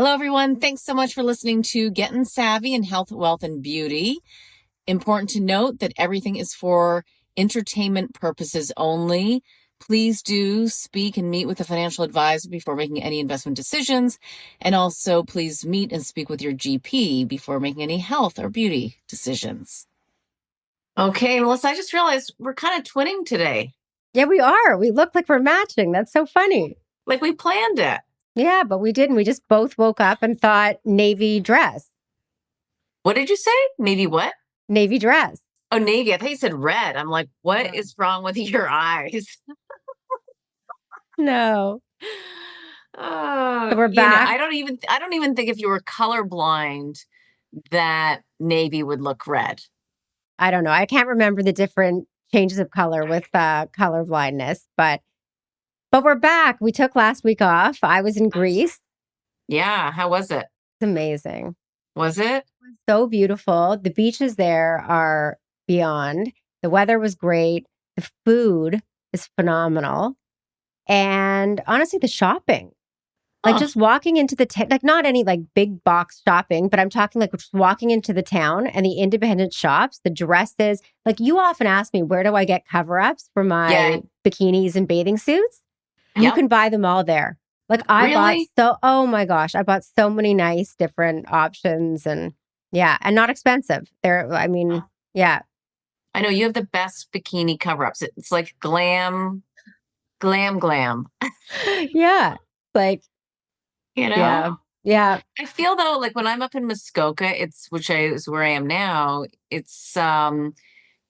Hello, everyone. Thanks so much for listening to Gettin' Savvy in Health, Wealth, and Beauty. Important to note that everything is for entertainment purposes only. Please do speak and meet with a financial advisor before making any investment decisions. And also, please meet and speak with your GP before making any health or beauty decisions. Okay, Melissa, I just realized we're kind of twinning today. Yeah, we are. We look like we're matching. That's so funny. Like we planned it. Yeah, but we didn't. We just both woke up and thought navy dress. What did you say? Navy what? Navy dress. Oh, navy. I thought you said red. I'm like, what is wrong with your eyes? No. Oh, So we're back. I don't even think if you were colorblind that navy would look red. I don't know. I can't remember the different changes of color with color blindness, but we're back. We took last week off. I was in Greece. Yeah, how was it? It's amazing. Was it? So beautiful. The beaches there are beyond. The weather was great. The food is phenomenal. And honestly, the shopping. Like just walking into the like not any like big box shopping, but I'm talking like just walking into the town and the independent shops, the dresses. Like you often ask me, where do I get cover-ups for my bikinis and bathing suits? You can buy them all there. Like oh my gosh, I bought so many nice different options and and not expensive. I know you have the best bikini cover-ups. It's like glam. Yeah. Like, Yeah. I feel though, like when I'm up in Muskoka, which is where I am now, it's I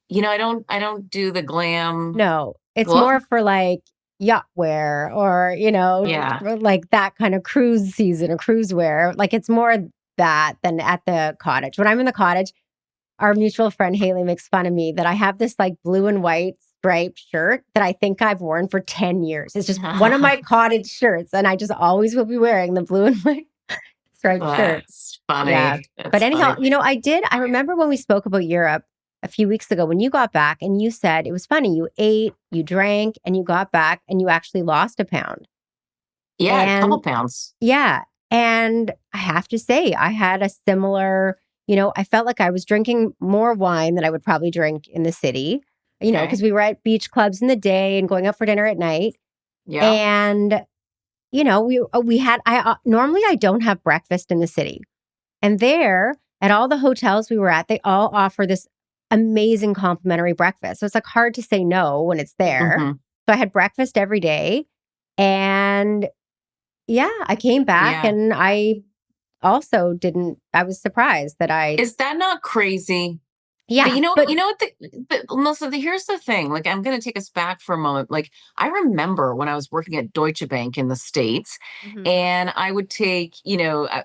don't do the glam. No, it's more for like yacht wear or, like that kind of cruise season or cruise wear. Like it's more that than at the cottage. When I'm in the cottage, our mutual friend Haley makes fun of me that I have this like blue and white striped shirt that I think I've worn for 10 years. It's just one of my cottage shirts, and I just always will be wearing the blue and white striped shirt. That's funny. Yeah. But anyhow, I remember when we spoke about Europe a few weeks ago when you got back and you said it was funny. You ate, you drank, and you got back and you actually lost a pound. Yeah, a couple pounds. Yeah. And I have to say, I had a similar, I felt like I was drinking more wine than I would probably drink in the city, because we were at beach clubs in the day and going out for dinner at night. Yeah. And, normally I don't have breakfast in the city. And there, at all the hotels we were at, they all offer this amazing complimentary breakfast. So it's like hard to say no when it's there. Mm-hmm. So I had breakfast every day. And I came back and I also I was surprised that Is that not crazy? Yeah. But you know what, Melissa, here's the thing. Like, I'm going to take us back for a moment. Like, I remember when I was working at Deutsche Bank in the States, and I would take,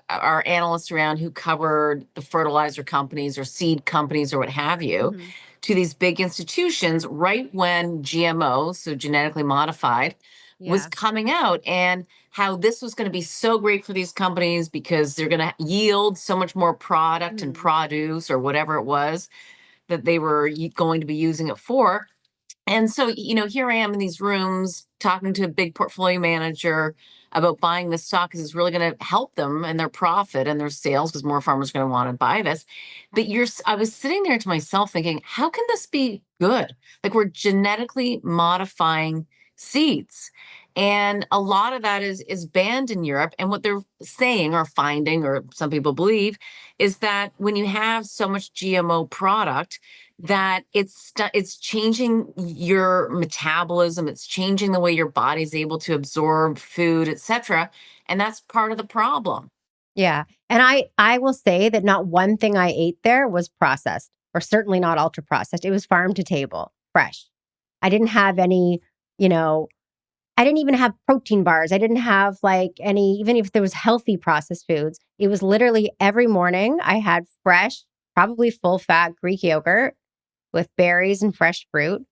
our analysts around who covered the fertilizer companies or seed companies or what have you, to these big institutions right when GMO, so genetically modified, was coming out, and how this was going to be so great for these companies because they're going to yield so much more product and produce or whatever it was that they were going to be using it for. And so, here I am in these rooms talking to a big portfolio manager about buying this stock because it's really going to help them and their profit and their sales because more farmers are going to want to buy this. But I was sitting there to myself thinking, how can this be good? Like, we're genetically modifying seeds. And a lot of that is banned in Europe. And what they're saying or finding, or some people believe, is that when you have so much GMO product, that it's changing your metabolism, it's changing the way your body's able to absorb food, etc. And that's part of the problem. Yeah. And I will say that not one thing I ate there was processed, or certainly not ultra processed. It was farm to table, fresh. I didn't have any, I didn't even have protein bars. I didn't have like any, even if there was healthy processed foods, it was literally every morning I had fresh, probably full fat Greek yogurt with berries and fresh fruit.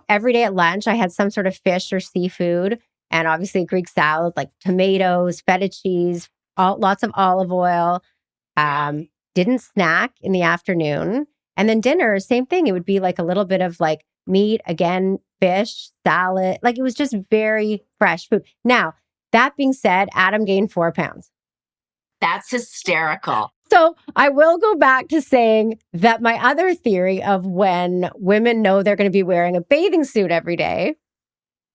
Every day at lunch, I had some sort of fish or seafood, and obviously a Greek salad, like tomatoes, feta cheese, lots of olive oil. Didn't snack in the afternoon. And then dinner, same thing. It would be like a little bit of like meat, again, fish, salad. Like it was just very fresh food. Now, that being said, Adam gained 4 pounds. That's hysterical. So I will go back to saying that my other theory of when women know they're going to be wearing a bathing suit every day,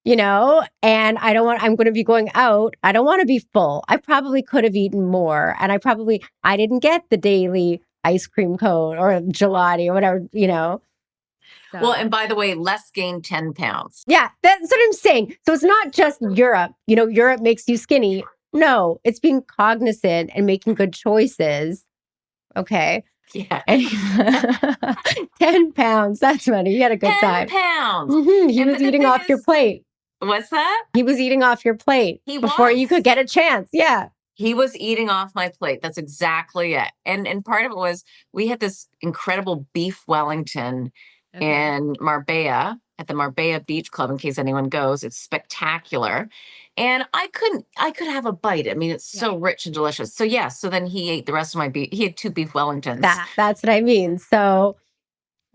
and I'm going to be going out. I don't want to be full. I probably could have eaten more. And I didn't get the daily ice cream cone or gelati or whatever. Well, So, and by the way, Les gained 10 pounds. yeah, that's what I'm saying. So it's not just Europe, Europe makes you skinny. No, it's being cognizant and making good choices. Okay. Yeah. And 10 pounds. That's funny. You had a good 10 time. pounds. He And was but the eating thing off your is, plate. what's that? He was eating off your plate He before you could was. get a chance. Yeah. He was eating off my plate. That's exactly it. And part of it was we had this incredible beef Wellington Okay. in Marbella at the Marbella Beach Club, in case anyone goes. It's spectacular. And I could have a bite. I mean, it's Yeah. so rich and delicious. So yeah, so then he ate the rest of my beef. He had two beef Wellingtons. That's what I mean. So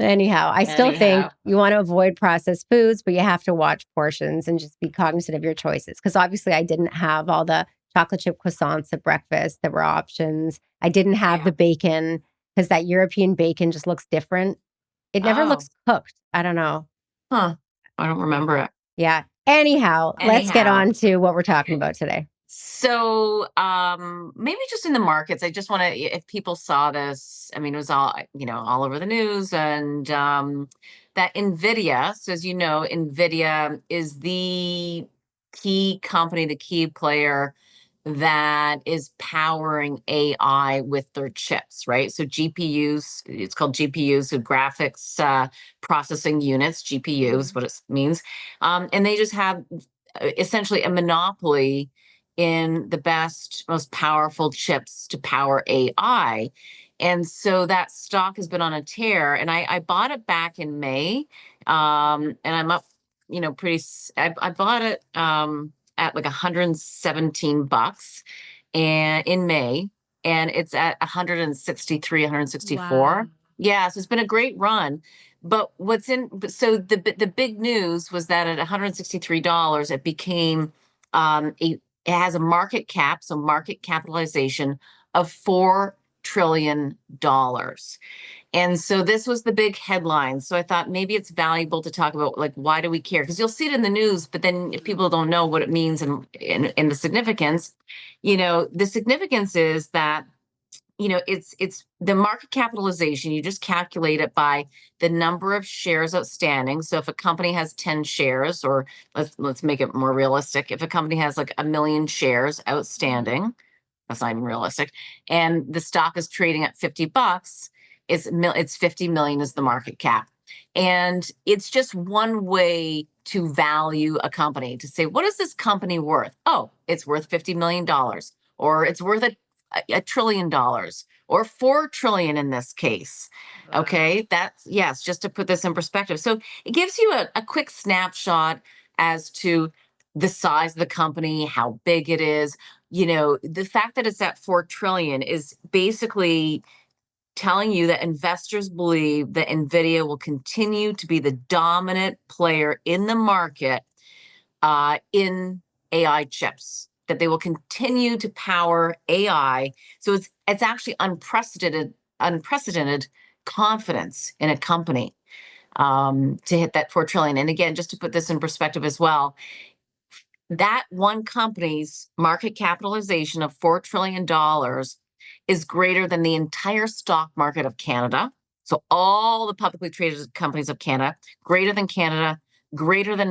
anyhow, I still think Anyhow. you want to avoid processed foods, but you have to watch portions and just be cognizant of your choices. Because obviously, I didn't have all the chocolate chip croissants at breakfast. There were options. I didn't have Yeah. the bacon because that European bacon just looks different. It never Oh, looks cooked. I don't know. huh. I don't remember it. Yeah. Anyhow, let's get Anyhow. on to what we're talking about today. So, maybe just in the markets, I just want to, if people saw this, I mean, it was all, all over the news and, that Nvidia, so as you know, Nvidia is the key company, the key player that is powering AI with their chips, right? So GPUs, it's called GPUs, so graphics, processing units, GPUs, Mhm. what it means. And they just have essentially a monopoly in the best, most powerful chips to power AI. And so that stock has been on a tear. And I bought it back in May. And I'm up, I bought it at like 117 bucks and in May. And it's at 163, 164. Wow. Yeah, so it's been a great run. But so the big news was that at $163, it became it has a market cap, so market capitalization of $4 trillion. And so this was the big headline. So I thought maybe it's valuable to talk about, like, why do we care? Because you'll see it in the news, but then if people don't know what it means and the significance, the significance is that it's the market capitalization. You just calculate it by the number of shares outstanding. So if a company has 10 shares, or let's make it more realistic, if a company has like 1 million shares Mhm. outstanding, that's not even realistic, and the stock is trading at 50 bucks, it's 50 million is the market cap. And it's just one way to value a company, to say, what is this company worth? Oh, it's worth $50 million, or it's worth $1 trillion, or 4 trillion in this case. Wow. Okay, that's, yes, just to put this in perspective. So it gives you a quick snapshot as to the size of the company, how big it is. The fact that it's at 4 trillion is basically telling you that investors believe that Nvidia will continue to be the dominant player in the market, in AI chips, that they will continue to power AI. So it's actually unprecedented confidence in a company, to hit that 4 trillion. And again, just to put this in perspective as well, that one company's market capitalization of $4 trillion is greater than the entire stock market of Canada. So all the publicly traded companies of Canada, greater than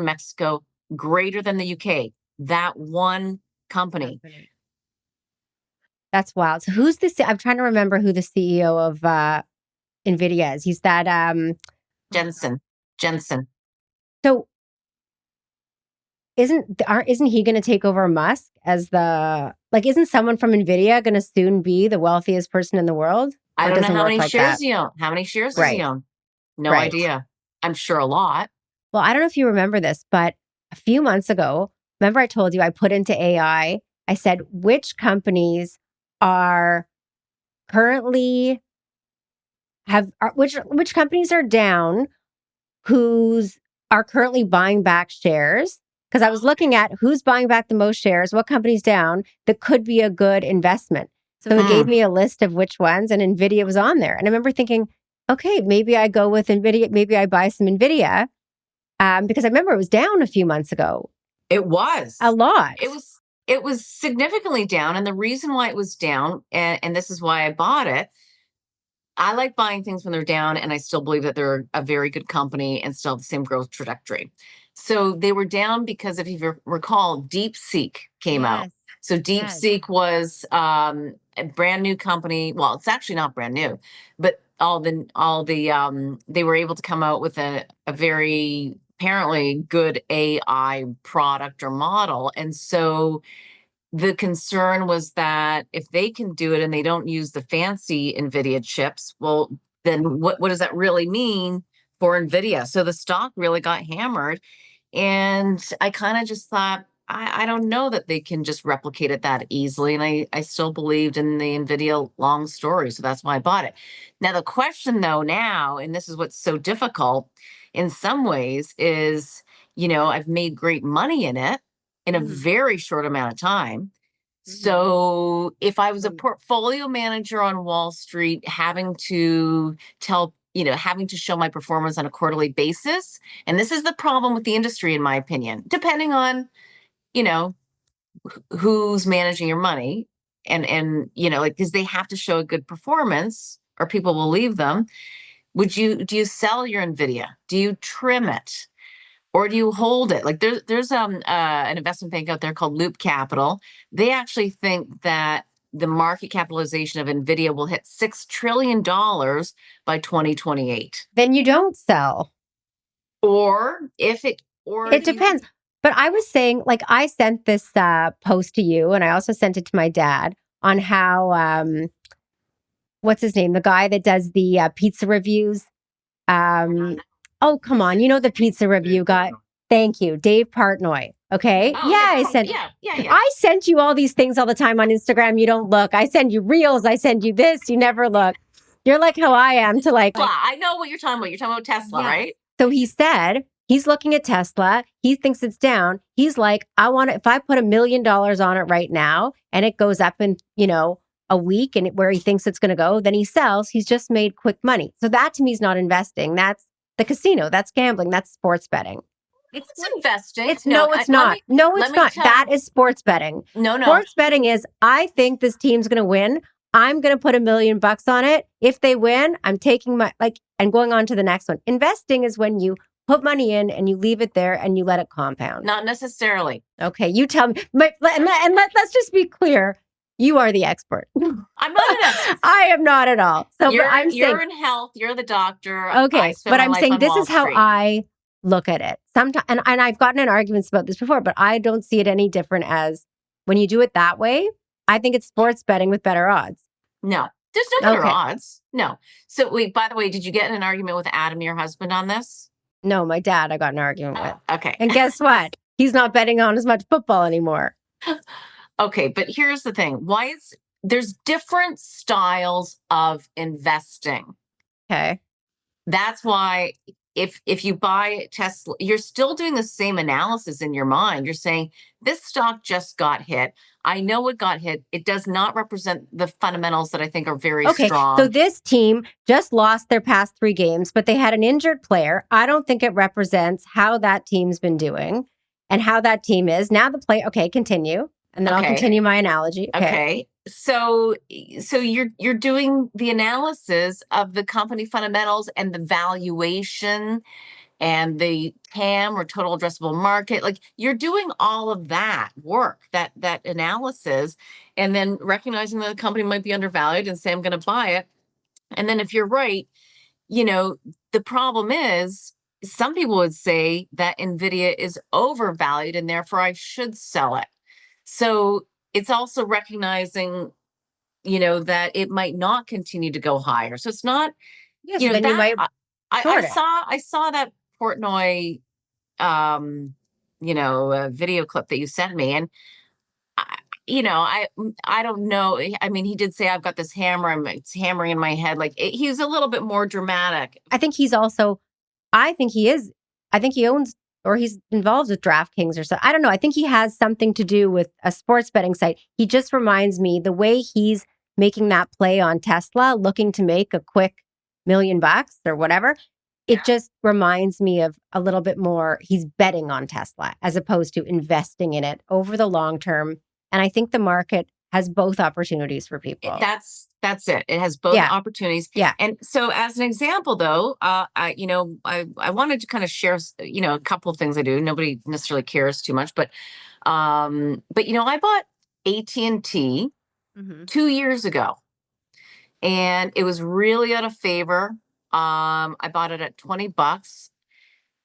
Mexico, greater than the UK. That one company. Company. That's wild. So I'm trying to remember who the CEO of Nvidia is. He's that oh god. Jensen. Jensen. So isn't he going to take over Musk as isn't someone from Nvidia going to soon be the wealthiest person in the world? I Or it don't know doesn't how work many like shares that? he owns. How many shares does he Right. own? No Right. idea. I'm sure a lot. Well, I don't know if you remember this, but a few months ago, remember I told you I put into AI, I said which companies are currently which companies are down who's are currently buying back shares because I was looking at who's buying back the most shares, what company's down that could be a good investment. So it gave Hmm. me a list of which ones, and Nvidia was on there. And I remember thinking, okay, maybe I go with Nvidia. Maybe I buy some Nvidia because I remember it was down a few months ago, It a was. It lot. was. It was significantly down, and the reason why it was down, and this is why I bought it. I like buying things when they're down, and I still believe that they're a very good company and still have the same growth trajectory. So they were down because, if you recall, DeepSeek came out. Yes. So Yes. DeepSeek was a brand new company. Well, it's actually not brand new, but they were able to come out with a very apparently good AI product or model, and so the concern was that if they can do it and they don't use the fancy Nvidia chips, well, then what does that really mean for Nvidia? So the stock really got hammered. And I kind of just thought, I don't know that they can just replicate it that easily. And I still believed in the Nvidia long story. So that's why I bought it. Now, the question, though, now, and this is what's so difficult in some ways, is, I've made great money in it in a Mhm. very short amount of time. Mhm. So if I was a portfolio manager on Wall Street, having to show my performance on a quarterly basis, and this is the problem with the industry, in my opinion, depending on, you know, who's managing your money like, because they have to show a good performance or people will leave them. Do you sell your Nvidia? Do you trim it? Or do you hold it? Like there's an investment bank out there called Loop Capital. They actually think that the market capitalization of Nvidia will hit $6 trillion by 2028. Then you don't sell. Or if it or It you depends. But I was saying, like, I sent this post to you, and I also sent it to my dad on how, what's his name? The guy that does the pizza reviews. Um, oh, come on. You know the pizza review guy. Thank you. Dave Partnoy. Okay. Oh Yeah, yeah, I probably. sent Yeah. I sent you all these things all the time on Instagram. You don't look. I send you reels. I send you this. You never look. You're like how I am to like, Tesla. I know what you're talking about. You're talking about Tesla, yes. right? So he said he's looking at Tesla. He thinks it's down. He's like, I want it. If I put $1 million on it right now and it goes up in, a week and where he thinks it's going to go, then he sells. He's just made quick money. So that to me is not investing. That's the casino. That's gambling. That's sports betting. It's It's investing. it's no, it's not. No, Let it's me not. That tell. is sports betting. No. Sports betting is I think this team's going to win. I'm going to put $1 million on it. If they win, I'm taking and going on to the next one. Investing is when you put money in and you leave it there and you let it compound. Not necessarily. Okay, you tell me. Let's just be clear. You are the expert. I'm not an expert. I am not at all. So, but I'm You're saying in health. You're the doctor. I okay, spend but my I'm life saying on this Wall is how Street. I look at it. Sometimes, and I've gotten in arguments about this before, but I don't see it any different as when you do it that way. I think it's sports betting with better odds. No, there's no better Okay. odds. No. So wait, by the way, did you get in an argument with Adam, your husband, on this? No, my dad, I got in an argument with. Oh, okay. And guess what? He's not betting on as much football anymore. Okay, but here's the thing. There's different styles of investing. Okay. That's why if you buy Tesla, you're still doing the same analysis in your mind. You're saying this stock just got hit. I know it got hit. It does not represent the fundamentals that I think are very Okay. So strong. this team just lost their past 3 games, but they had an injured player. I don't think it represents how that team's been doing and how that team is. Now the play, okay, continue. And then I'll Okay. continue my analogy. Okay. Okay. So you're doing the analysis of the company fundamentals and the valuation and the TAM, or total addressable market. Like, you're doing all of that work, that analysis, and then recognizing that the company might be undervalued and say, I'm going to buy it. And then if you're right, you know, the problem is some people would say that Nvidia is overvalued and therefore I should sell it. So it's also recognizing, that it might not continue to go higher. So it's not, Yeah. So then you that might I short it. saw that Portnoy video clip that you sent me. And I, I don't know. I mean, he did say, I've got this hammer, it's hammering in my head. Like, he's a little bit more dramatic. I think he's also, I think he is, I think he owns or he's involved with DraftKings or so. I don't know. I think he has something to do with a sports betting site. He just reminds me the way he's making that play on Tesla, looking to make a quick $1 million or whatever, it just reminds me of a little bit more. He's betting on Tesla as opposed to investing in it over the long term. And I think the market has both opportunities for people. That's it. It has both Yeah. opportunities. Yeah. And so, as an example, though, I wanted to kind of share, a couple of things I do. Nobody necessarily cares too much, but I bought AT&T Hmm. 2 years ago, and it was really out of favor. I bought it at $20,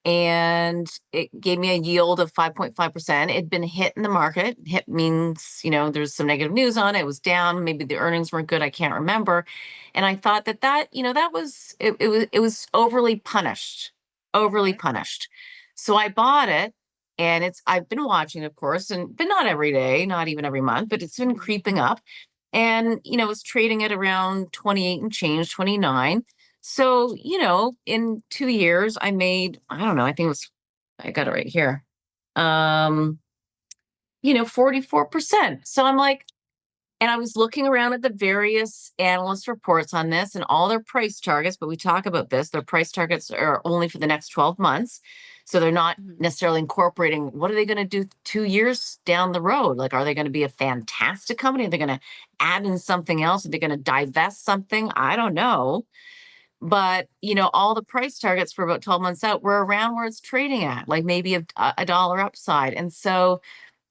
and it gave me a yield of 5.5%. It'd been hit in the market. Hit means, there's some negative news on it. It was down. Maybe the earnings weren't good. I can't remember. And I thought that was it was overly punished. Overly Okay. punished. So I bought it, and I've been watching, of course, but not every day, not even every month, but it's been Mhm. creeping up. And it's trading at around 28 and change, 29. So, in 2 years, I made, I don't know, I got it right here. 44%. So I'm like, and I was looking around at the various analyst reports on this and all their price targets, but we talk about this. Their price targets are only for the next 12 months. So they're not Mhm. necessarily incorporating what are they going to do 2 years down the road? Like, are they going to be a fantastic company? Are they going to add in something else? Are they going to divest something? I don't know. But, all the price targets for about 12 months out were around where it's trading at, like maybe a dollar upside. And so,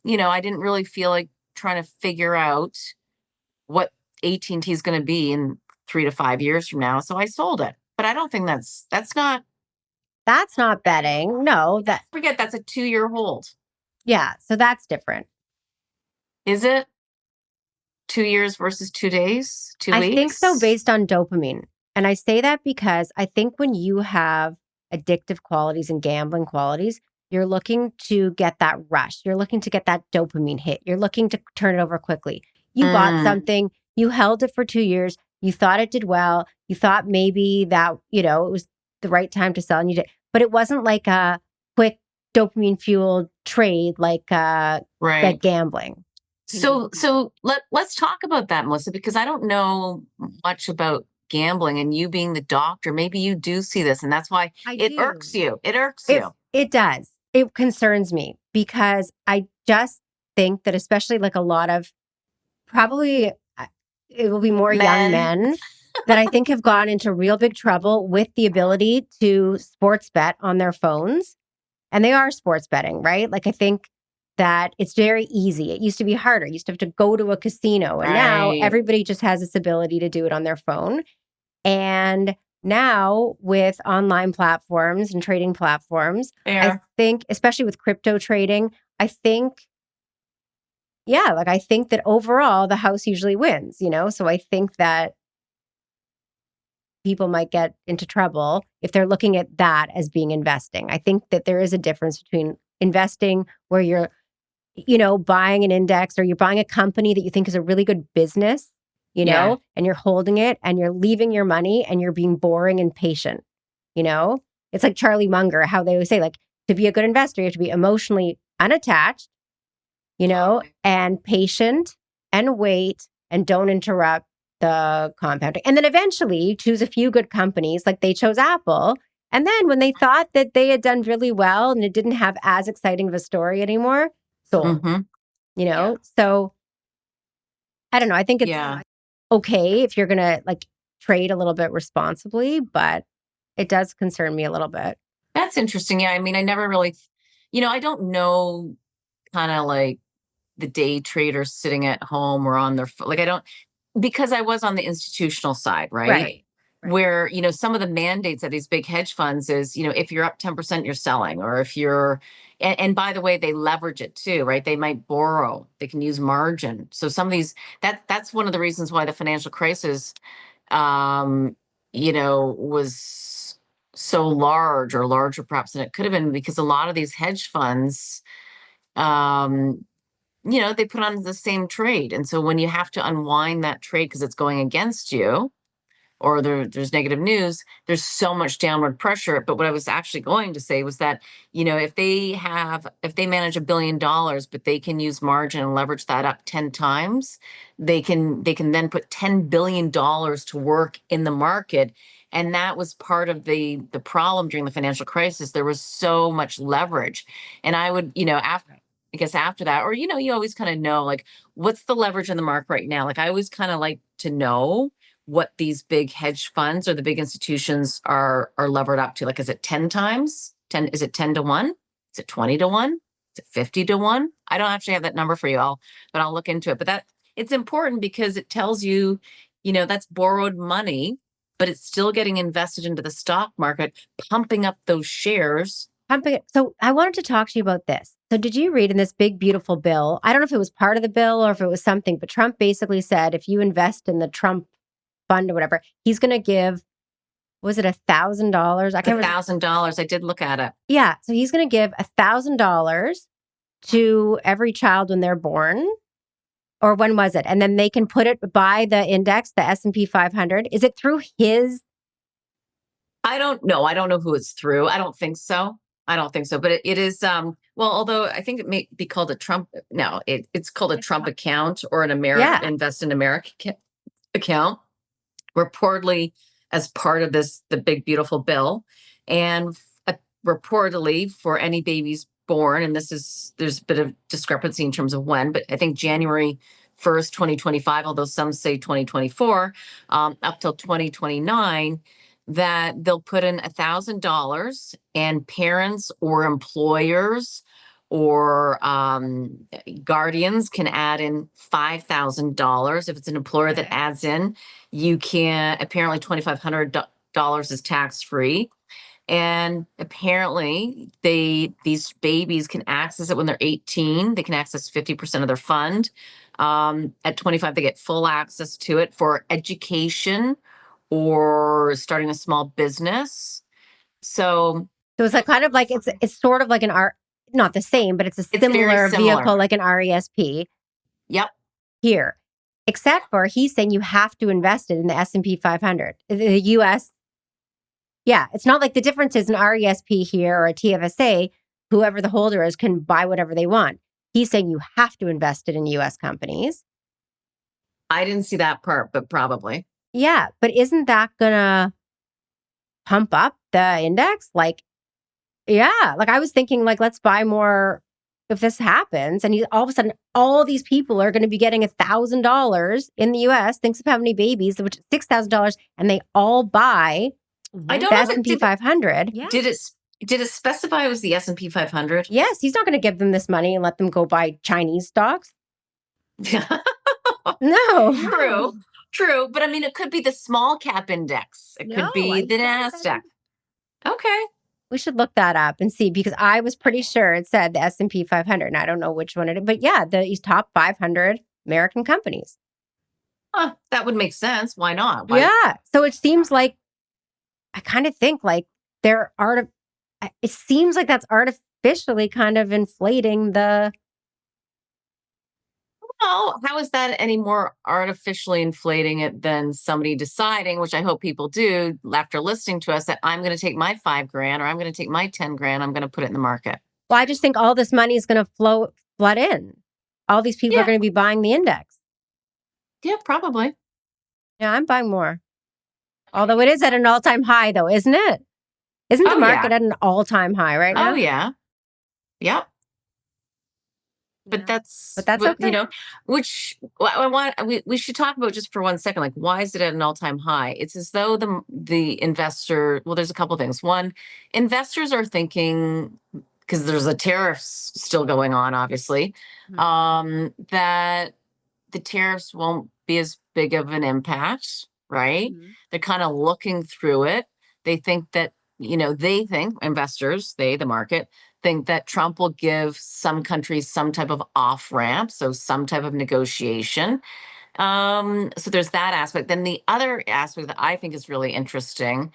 I didn't really feel like trying to figure out what AT&T is going to be in 3 to 5 years from now. So I sold it. But I don't think that's not, That's not betting. No, that, forget that's a 2 year hold. yeah. So that's different. Is it 2 years versus 2 days, two I think so, weeks? based on dopamine. And I say that because I think when you have addictive qualities and gambling qualities, you're looking to get that rush. You're looking to get that dopamine hit. You're looking to turn it over quickly. You bought Mm, something, you held it for 2 years, you thought it did well, you thought maybe that, it was the right time to sell and you did, but it wasn't like a quick dopamine fueled trade like right. gambling. So let's talk about that, Melissa, because I don't know much about gambling, and you being the doctor, maybe you do see this, and that's why I it irks do. you. It irks It you. it does. It concerns me because I just think that especially like a lot of probably it will be more young Men. men that I think have gone into real big trouble with the ability to sports bet on their phones. And they are sports betting, right? Like I think that it's very easy. It used to be harder. You used to have to go to a casino. And now Right. everybody just has this ability to do it on their phone. And now with online platforms and trading platforms, I Fair. think, especially with crypto trading, I think, yeah, like I think that overall the house usually wins. So I think that people might get into trouble if they're looking at that as being investing. I think that there is a difference between investing where you're buying an index or you're buying a company that you think is a really good business, Yeah. and you're holding it and you're leaving your money and you're being boring and patient, you know? It's like Charlie Munger, how they always say, like, to be a good investor, you have to be emotionally unattached, Totally. and patient and wait and don't interrupt the compounding. And then eventually choose a few good companies, like they chose Apple. And then when they thought that they had done really well and it didn't have as exciting of a story anymore, sold. Mm-hmm. Yeah. So I don't know. I think it's Yeah. okay if you're going to like trade a little bit responsibly, but it does concern me a little bit. That's interesting. Yeah. I mean, I never really, I don't know kind of like the day traders sitting at home or on their like I don't, because I was on the institutional side, right? Right. Right. Where, some of the mandates of these big hedge funds is, if you're up 10%, you're selling, or if you're, and by the way, they leverage it too, right? They might borrow, they can use margin. So some of these, that's one of the reasons why the financial crisis, um, was so large, or larger perhaps than it could have been, because a lot of these hedge funds, um, they put on the same trade. And so when you have to unwind that trade because it's going against you, or there's negative news, there's so much downward pressure. But what I was actually going to say was that, if they manage $1 billion, but they can use margin and leverage that up 10 times, they can then put $10 billion to work in the market. And that was part of the problem during the financial crisis. There was so much leverage. And I would, after I guess after that, or you always kind of know, like, what's the leverage in the market right now. Like, I always kind of like to know what these big hedge funds or the big institutions are levered up to. Like, is it 10 times? 10, is it 10 to 1? Is it 20 to 1? Is it 50 to 1? I don't actually have that number for you all, but I'll look into it. But that it's important because it tells you, that's borrowed money, but it's still getting invested into the stock market, pumping up those shares. So I wanted to talk to you about this. So did you read in this big, beautiful bill? I don't know if it was part of the bill or if it was something, but Trump basically said if you invest in the Trump fund or whatever, he's going to give, was it $1,000? I can't remember. $1,000. I did look at it. Yeah. So he's going to give $1,000 to every child when they're born. Or when was it? And then they can buy the index, the S&P 500. Is it through his? I don't know. I don't know who it's through. I don't think so. I don't think so. But it is, well, although I think it may be called a Trump. No, it's called a Trump account or an Yeah. Invest in America account, reportedly as part of the big, beautiful bill. And reportedly for any babies born, and there's a bit of discrepancy in terms of when, but I think January 1st, 2025, although some say 2024, up till 2029, that they'll put in $1,000, and parents or employers or guardians can add in $5,000. If it's an employer that adds in, you can, apparently $2,500 is tax free. And apparently these babies can access it when they're 18. They can access 50% of their fund. At 25, they get full access to it for education or starting a small business. So it's like kind of like it's sort of like not the same, but it's a it's very similar similar. vehicle like an RESP. Yep. Here, except for he's saying you have to invest it in the S&P 500, the US. Yeah, it's not like the difference is an RESP here or a TFSA. Whoever the holder is can buy whatever they want. He's saying you have to invest it in US companies. I didn't see that part, but probably. Yeah, but isn't that gonna pump up the index? Like, yeah, like I was thinking, like, let's buy more if this happens. And all of a sudden, all these people are going to be getting $1,000 in the US. Thinks of how many babies, which is $6,000, and they all buy I don't the know if S&P 500. Yeah. Did it specify it was the S&P 500? Yes, he's not going to give them this money and let them go buy Chinese stocks. No. True. But I mean, it could be the small cap index. It could be the NASDAQ. Okay. We should look that up and see, because I was pretty sure it said the S&P 500, and I don't know which one it is. But yeah, these top 500 American companies. Huh, that would make sense. Why not? Yeah. So it seems like, I kind of think like it seems like that's artificially kind of inflating the. Well, how is that any more artificially inflating it than somebody deciding, which I hope people do after listening to us, that I'm going to take my $5,000 or I'm going to take my 10 grand, I'm going to put it in the market. Well, I just think all this money is going to flood in. All these people are going to be buying the index. Yeah, probably. Yeah, I'm buying more. Although it is at an all-time high, though, isn't it? Isn't the market at an all-time high right now? Oh, yeah. Yep. But that's okay. Which we should talk about just for 1 second. Like, why is it at an all-time high? It's as though the investor, well, there's a couple of things. One, investors are thinking, because there's a tariffs still going on, obviously, that the tariffs won't be as big of an impact, right? They're kind of looking through it. They think that, investors, the market, think that Trump will give some countries some type of off ramp, so some type of negotiation. So there's that aspect. Then the other aspect that I think is really interesting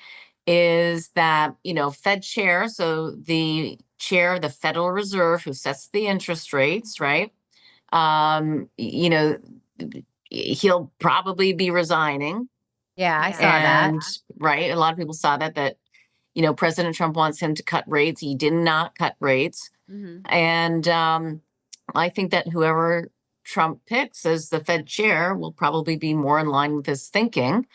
is that, Fed chair, so the chair of the Federal Reserve, who sets the interest rates, right? He'll probably be resigning. Yeah, I saw that. And right, a lot of people saw that, President Trump wants him to cut rates. He did not cut rates. Hmm. And I think that whoever Trump picks as the Fed chair will probably be more in line with his thinking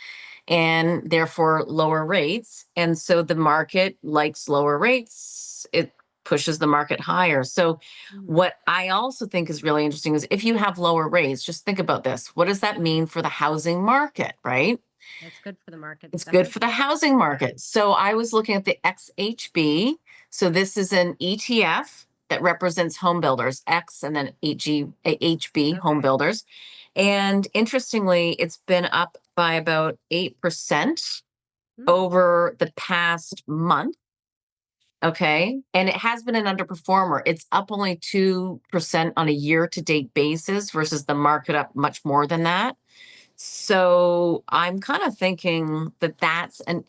and therefore lower rates. And so the market likes lower rates. It pushes the market higher. So, Hmm. what I also think is really interesting is if you have lower rates, just think about this. What does that mean for the housing market, right? That's good for the markets, It's good definitely. for the housing market. So I was looking at the XHB. So this is an ETF that represents home builders, X and then HB, home Okay. builders. And interestingly, it's been up by about 8% Hmm. over the past month. Okay. And it has been an underperformer. It's up only 2% on a year to date basis versus the market up much more than that. So I'm kind of thinking that that's an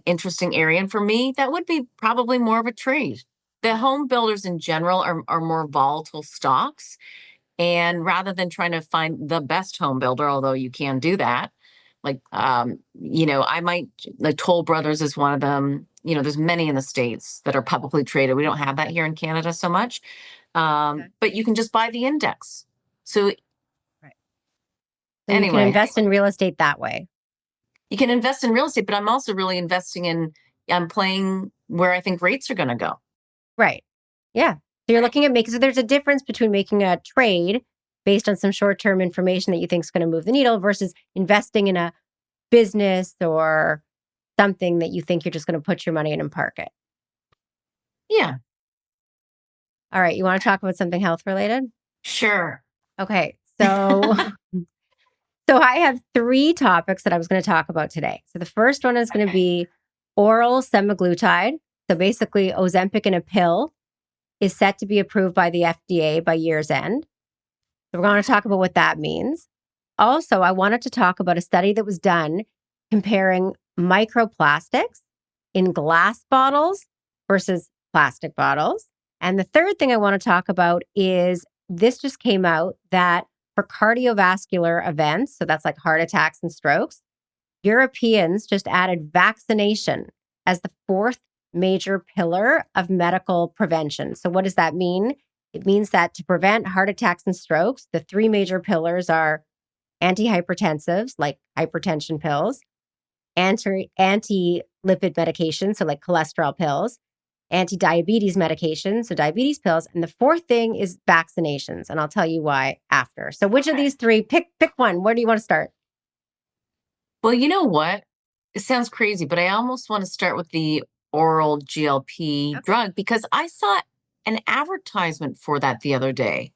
interesting area. And for me, that would be probably more of a trade. The Yeah. home builders in general are more volatile stocks. And rather than trying to find the best home builder, although you can do that, I might, like Toll Brothers is one of them. There's many in the States that are publicly traded. We don't have that here in Canada so much. Okay. But you can just buy the index. So Right. So you can anyway, invest in real estate that way. you can invest in real estate, but I'm also really investing I'm playing where I think rates are going to go. Right. Yeah. So you're looking at making, so there's a difference between making a trade based on some short term information that you think is going to move the needle versus investing in a business or something that you think you're just going to put your money in and park it. Yeah, All right. You want to talk about something health related? sure. Okay. So, so I have three topics that I was going to talk about today. So the first one is going to be oral semaglutide. So basically, Ozempic in a pill is set to be approved by the FDA by year's end. So we're going to talk about what that means. Also, I wanted to talk about a study that was done comparing microplastics in glass bottles versus plastic bottles. And the third thing I want to talk about is this just came out that for cardiovascular events, so that's like heart attacks and strokes, Europeans just added vaccination as the fourth major pillar of medical prevention. So, what does that mean? It means that to prevent heart attacks and strokes, the three major pillars are antihypertensives, like hypertension pills, anti lipid medication, so like cholesterol pills, anti diabetes medication, so diabetes pills, and the fourth thing is vaccinations, and I'll tell you why after. So, which of these three? Pick one. Where do you want to start? Well, you know what? It sounds crazy, but I almost want to start with the oral GLP Okay. drug because I saw an advertisement for that the other day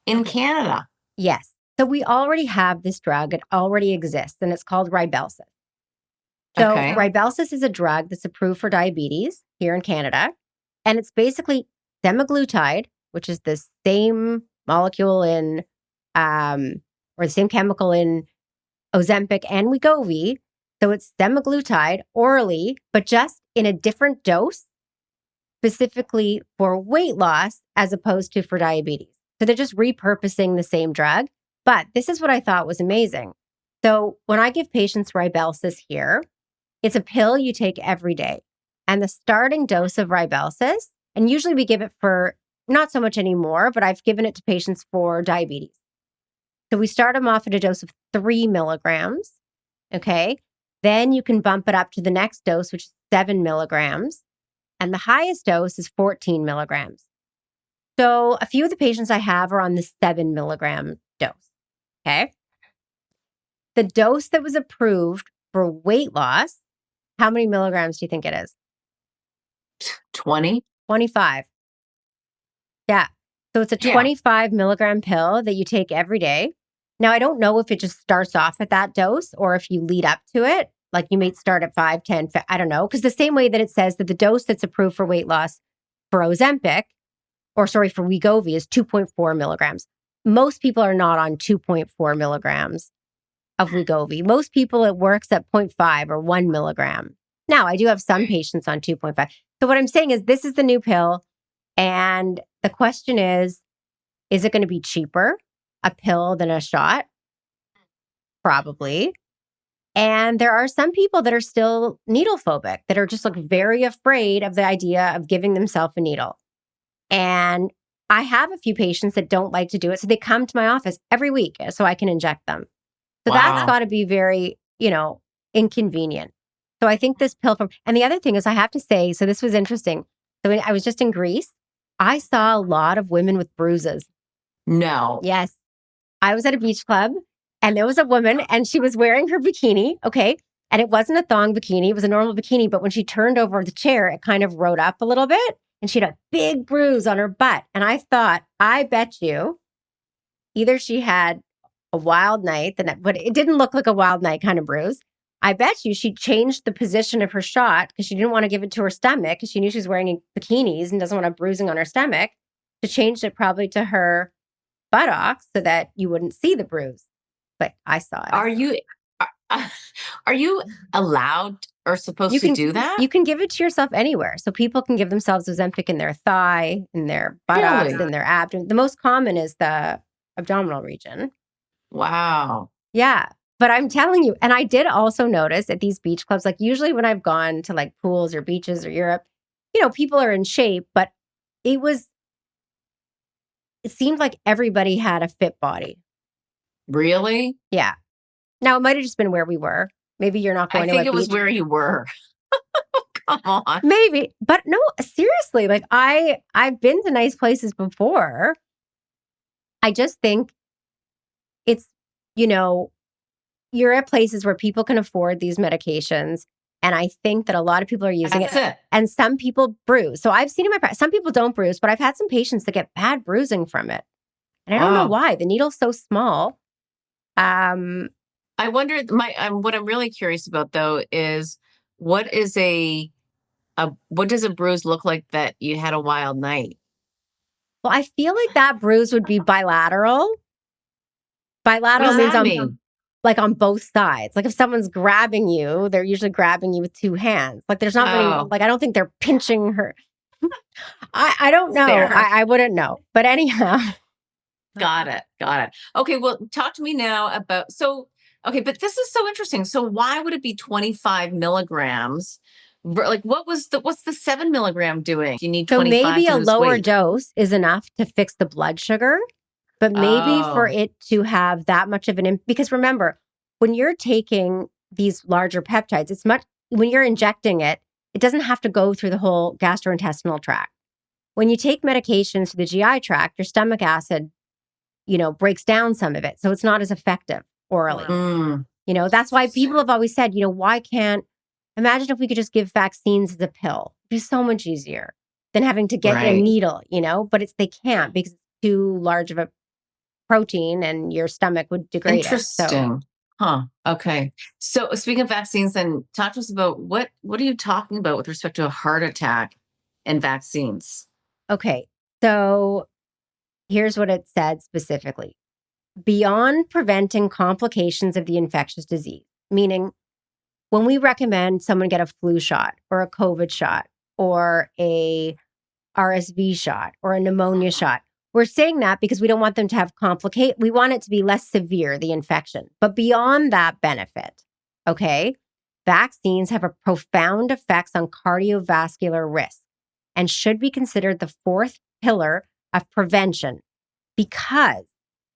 in Okay. Canada. Yes. So we already have this drug. It already exists, and it's called Rybelsus. So Okay. Rybelsus is a drug that's approved for diabetes here in Canada, and it's basically semaglutide, which is the same molecule in, or the same chemical in Ozempic and Wegovy. So it's semaglutide orally, but just in a different dose, specifically for weight loss as opposed to for diabetes. So they're just repurposing the same drug. But this is what I thought was amazing. So when I give patients Rybelsus here, it's a pill you take every day. And the starting dose of Rybelsus, and usually we give it for not so much anymore, but I've given it to patients for diabetes. So we start them off at a dose of 3 milligrams. Okay. Then you can bump it up to the next dose, which is 7 milligrams. And the highest dose is 14 milligrams. So a few of the patients I have are on the 7 milligram dose. Okay. The dose that was approved for weight loss, how many milligrams do you think it is? 20. 25. Yeah. So it's a Yeah. 25 milligram pill that you take every day. Now, I don't know if it just starts off at that dose or if you lead up to it. Like you may start at 5, 10, I don't know. Because the same way that it says that the dose that's approved for weight loss for Ozempic, or sorry, for Wegovy is 2.4 milligrams. Most people are not on 2.4 milligrams of Wegovy. Most people, it works at zero point 0.5 or 1 milligram. Now, I do have some patients on 2.5. So what I'm saying is this is the new pill. And the question is it going to be cheaper, a pill than a shot? Probably. And there are some people that are still needle phobic, that are just like very afraid of the idea of giving themselves a needle. And I have a few patients that don't like to do it. So they come to my office every week so I can inject them. So that's Wow. got to be very, inconvenient. So I think this pill from, and the other thing is I have to say, so this was interesting. So when I was just in Greece, I saw a lot of women with bruises. No. Yes. I was at a beach club and there was a woman and she was wearing her bikini. Okay. And it wasn't a thong bikini, it was a normal bikini. But when she turned over the chair, it kind of rode up a little bit and she had a big bruise on her butt. And I thought, I bet you either she had a wild night, but it didn't look like a wild night kind of bruise. I bet you she changed the position of her shot because she didn't want to give it to her stomach because she knew she was wearing bikinis and doesn't want to have bruising on her stomach. She changed it probably to her buttocks so that you wouldn't see the bruise. But I saw it. Are you are you allowed or supposed You to can do that? you can give it to yourself anywhere. So people can give themselves Ozempic in their thigh, in their buttocks, Really? in their abdomen. The most common is the abdominal region. Wow. Yeah. But I'm telling you, and I did also notice at these beach clubs, like usually when I've gone to like pools or beaches or Europe, people are in shape, but it was, it seemed like everybody had a fit body. Really? Yeah. Now it might have just been where we were. Maybe you're not I going to think a it was beach. where you were. Come on. Maybe, but no, seriously, like I've been to nice places before. I just think it's, you know, you're at places where people can afford these medications. And I think that a lot of people are using it That's it. and some people bruise. So I've seen in my practice, some people don't bruise, but I've had some patients that get bad bruising from it. And I don't know Wow. why. The needle's so small. Um, I wonder what I'm really curious about though is what is a what does a bruise look like that you had a wild night? well, I feel like that bruise would be bilateral. What Bilateral does means that on mean? like on both sides. Like if someone's grabbing you, they're usually grabbing you with two hands. Like there's not really Oh, like I don't think they're pinching her. I don't know. fair. I wouldn't know. But anyhow, Got it. Got it. Okay, well, talk to me now about okay, but this is so interesting. So why would it be 25 milligrams? Like what's the 7 milligram doing? You need so 25 maybe to a lose lower weight. dose is enough to fix the blood sugar, but maybe for Oh, it to have that much of because remember, when you're taking these larger peptides, it's much when you're injecting it, it doesn't have to go through the whole gastrointestinal tract. When you take medications to the GI tract, your stomach acid, breaks down some of it. So it's not as effective orally. Wow. mm, That's why people have always said, why can't imagine if we could just give vaccines as a pill? It'd be so much easier than having to get a right. needle, but they can't because it's too large of a protein and your stomach would degrade it. So, Interesting. Huh. Okay. So speaking of vaccines, then talk to us about what are you talking about with respect to a heart attack and vaccines? okay. So here's what it said specifically. Beyond preventing complications of the infectious disease, meaning when we recommend someone get a flu shot or a COVID shot or a RSV shot or a pneumonia shot, we're saying that because we don't want them to have we want it to be less severe, the infection. But beyond that benefit, okay, vaccines have a profound effects on cardiovascular risk and should be considered the fourth pillar of prevention because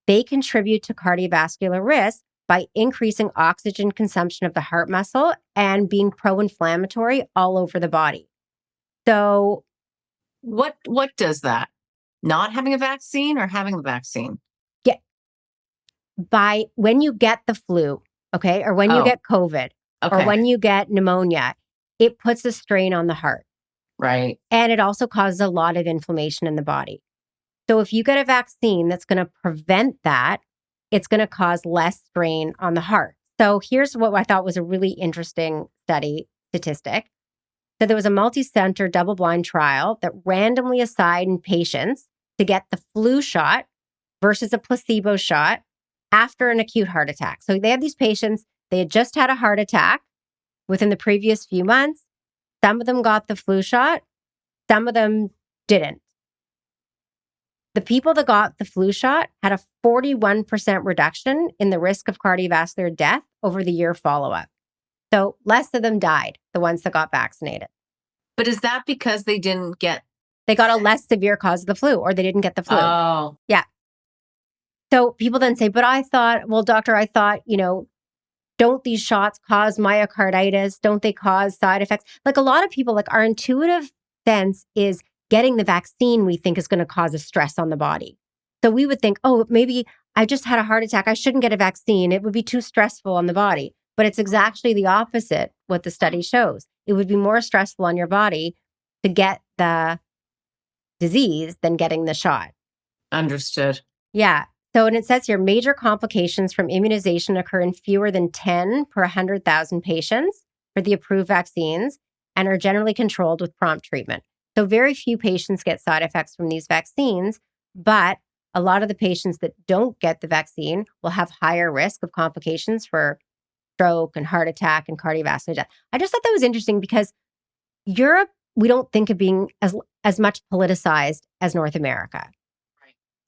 they contribute to cardiovascular risk by increasing oxygen consumption of the heart muscle and being pro-inflammatory all over the body. So, What does that? Not having a vaccine or having the vaccine? get by when you get the flu, okay, or when you Oh, get COVID, or okay. when you get pneumonia, it puts a strain on the heart. Right. And it also causes a lot of inflammation in the body. So if you get a vaccine that's going to prevent that, it's going to cause less strain on the heart. So here's what I thought was a really interesting study statistic. So there was a multi-center double-blind trial that randomly assigned patients to get the flu shot versus a placebo shot after an acute heart attack. So they had these patients, they had just had a heart attack within the previous few months. Some of them got the flu shot, some of them didn't. The people that got the flu shot had a 41% reduction in the risk of cardiovascular death over the year follow-up. So less of them died, the ones that got vaccinated. But is that because they didn't get? They got a less severe cause of the flu, or they didn't get the flu. Oh, Yeah. So people then say, but I thought, well, doctor, I thought, don't these shots cause myocarditis? Don't they cause side effects? Like a lot of people, like our intuitive sense is getting the vaccine we think is going to cause a stress on the body. So we would think, oh, maybe I just had a heart attack. I shouldn't get a vaccine. It would be too stressful on the body. But it's exactly the opposite, what the study shows. It would be more stressful on your body to get the disease than getting the shot. understood. Yeah. So, and it says here, major complications from immunization occur in fewer than 10 per 100,000 patients for the approved vaccines and are generally controlled with prompt treatment. So very few patients get side effects from these vaccines, but a lot of the patients that don't get the vaccine will have higher risk of complications for stroke and heart attack and cardiovascular death. I just thought that was interesting because Europe, we don't think of being as much politicized as North America.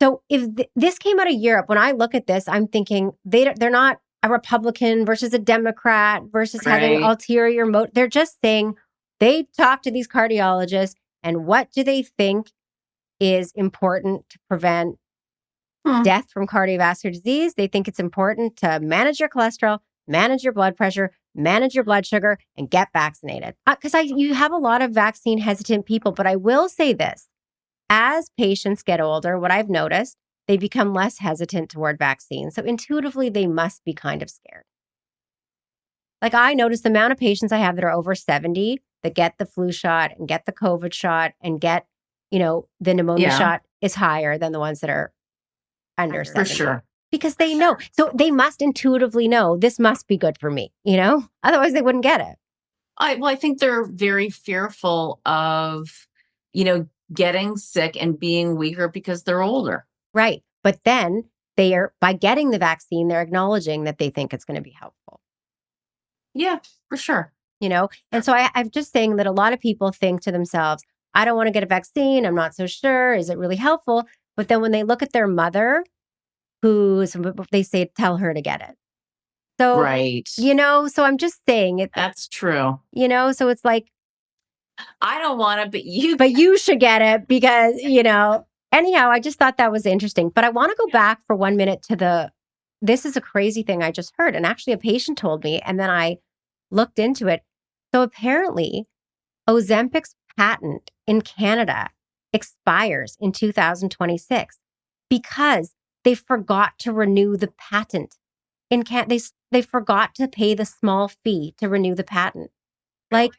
So if this came out of Europe, when I look at this, I'm thinking they're not a Republican versus a Democrat versus having ulterior motive. They're just saying they talk to these cardiologists and what do they think is important to prevent death from cardiovascular disease. They think it's important to manage your cholesterol, manage your blood pressure, manage your blood sugar, and get vaccinated. Because you have a lot of vaccine hesitant people, but I will say this. As patients get older, what I've noticed, they become less hesitant toward vaccines. So intuitively, they must be kind of scared. Like I notice the amount of patients I have that are over 70 that get the flu shot and get the COVID shot and get, the pneumonia shot is higher than the ones that are under 70. For sure. Because they know. So they must intuitively know this must be good for me, Otherwise they wouldn't get it. I think they're very fearful of, getting sick and being weaker because they're older. Right. But then by getting the vaccine, they're acknowledging that they think it's going to be helpful. Yeah, for sure. And so I'm just saying that a lot of people think to themselves, I don't want to get a vaccine. I'm not so sure. Is it really helpful? But then when they look at their mother, they say, tell her to get it. So, right. So I'm just saying it. That's true. So it's like, I don't want it, but you should get it because, anyhow, I just thought that was interesting. But I want to go back for 1 minute to this is a crazy thing I just heard. And actually a patient told me, and then I looked into it. So apparently Ozempic's patent in Canada expires in 2026 because they forgot to renew the patent. They forgot to pay the small fee to renew the patent. Like,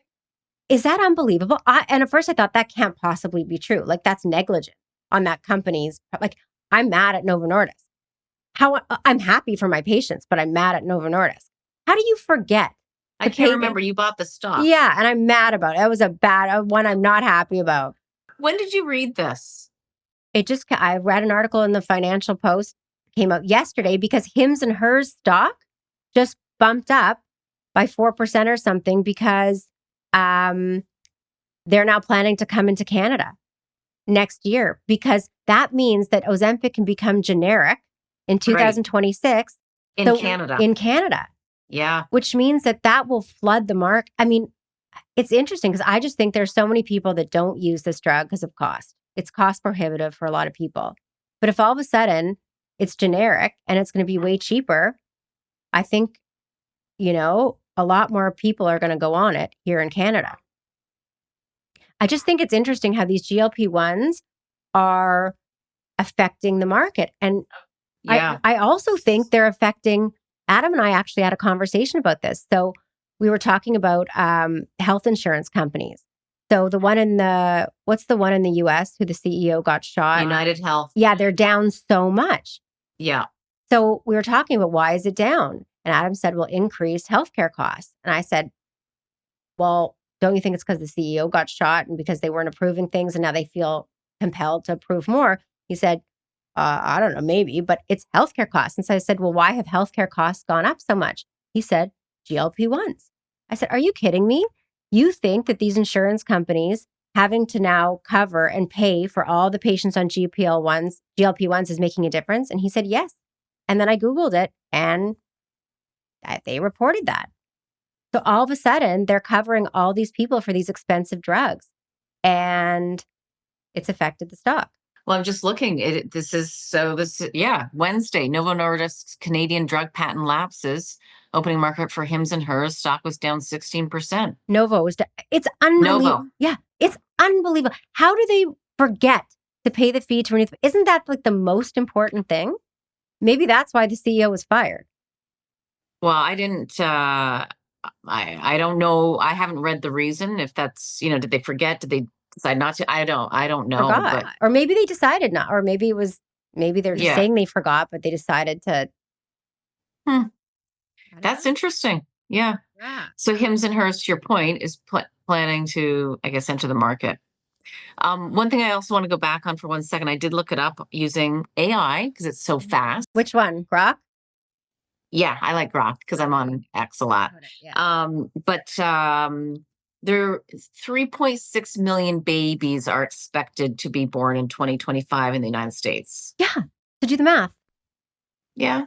is that unbelievable? And at first I thought that can't possibly be true. Like that's negligent on that company's. Like I'm mad at Novo Nordisk. I'm happy for my patients, but I'm mad at Novo Nordisk. How do you forget? I can't remember. You bought the stock. Yeah, and I'm mad about it. That was a bad one. I'm not happy about. When did you read this? I read an article in the Financial Post, came out yesterday because Hims and Hers stock just bumped up by 4% or something because they're now planning to come into Canada next year because that means that Ozempic can become generic in 2026 in Canada. In Canada. Yeah. Which means that will flood the market. I mean, it's interesting because I just think there's so many people that don't use this drug because of cost. It's cost prohibitive for a lot of people. But if all of a sudden it's generic and it's going to be way cheaper, I think, a lot more people are going to go on it here in Canada. I just think it's interesting how these GLP-1s are affecting the market. And I also think they're affecting, Adam and I actually had a conversation about this. So we were talking about health insurance companies. So what's the one in the US who the CEO got shot? United Health. Yeah, they're down so much. Yeah. So we were talking about why is it down? And Adam said, well, increased healthcare costs. And I said, well, don't you think it's because the CEO got shot and because they weren't approving things and now they feel compelled to approve more? He said, I don't know, maybe, but it's healthcare costs. And so I said, well, why have healthcare costs gone up so much? He said, GLP-1s. I said, are you kidding me? You think that these insurance companies having to now cover and pay for all the patients on GLP-1s is making a difference? And he said, yes. And then I Googled it and they reported that. So all of a sudden, they're covering all these people for these expensive drugs, and it's affected the stock. Well, I'm just looking. Yeah, Wednesday, Novo Nordisk's Canadian drug patent lapses. Opening market for Hims and Hers stock was down 16%. Novo was, it's unbelievable. Novo. Yeah, it's unbelievable. How do they forget to pay the fee to renew? Isn't that like the most important thing? Maybe that's why the CEO was fired. Well, I didn't. I don't know. I haven't read the reason. If that's, did they forget? Did they decide not to? I don't know. Forgot. But Or maybe they decided not, or maybe they're just yeah, saying they forgot, but they decided to. Hmm, I don't that's know. interesting. Yeah. Yeah. So Hims and Hers, to your point, is planning to, I guess, enter the market. One thing I also want to go back on for 1 second. I did look it up using AI because it's so fast. Which one? Grok? Yeah, I like Grok because I'm on X a lot. Yeah. But there 3.6 million babies are expected to be born in 2025 in the United States. Yeah. To do the math. Yeah,